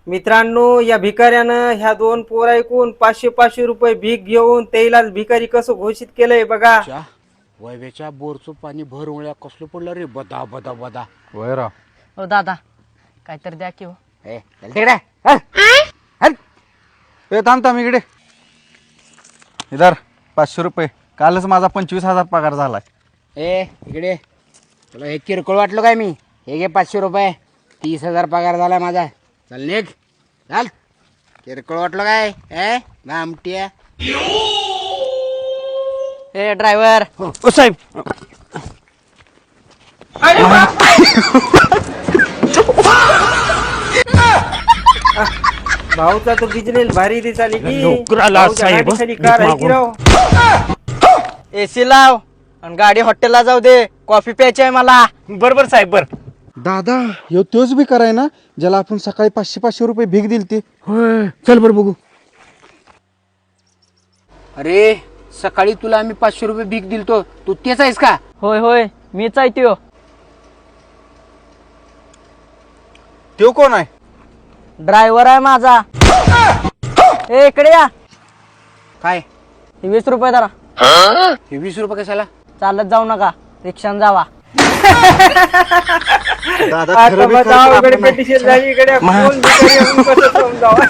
मित्रांनो, या भिकाऱ्यानं ह्या दोन पोर ऐकून 500-500 रुपये भीक घेऊन त्यालाच भिकारी कसं घोषित केलंय बघा. वैभ्याच्या बोरचं पाणी भर उळ्या कसलं पडलं रे, बदा बदा बदा. वैरा हो दादा काहीतरी द्या की हो. ए चल तिकडे हल. हल. ए थांब थांब इकडे. इधर 500 रुपये. कालच माझा 25,000 पगार झालाय. ए इकडे, तुला हे किरकोळ वाटलं काय मी? हे घे 500 रुपये. 30,000 पगार झाला माझा. चल निघ चल. किरकोळ वाटलं काय? ए भामट्या. ए ड्रायव्हर. ओ साहेब. भाऊचा तो बिजनेस भारी दिसाली की. लवकर आला भाऊच्या साहेब. गाडीखाली कार आहे की राव. एसी लाव आणि गाडी हॉटेलला जाऊ दे. कॉफी प्यायची आहे मला. बरोबर साहेब बर. दादा ह्यो तोच बी कराय ना ज्याला आपण सकाळी 500-500 रुपये भीक दिलती. होय चल बर बघू. अरे सकाळी तुला आम्ही 500 रुपये भीक दिलतो, तू तेच आहेस का? होय होय मीच आहे त्यो. त्यो कोण आहे? ड्रायव्हर आहे माझा. ए इकडे या. काय हे 20 रुपये धरा. हे 20 रुपये कशाला? चालत जाऊ नका, रिक्षान जावा. दादा आता खरं बी बघा, खरं अवघड आपण नाही. कंडिशन झाली इकडे. कोण भिकारी म्हणून कसं समजावं?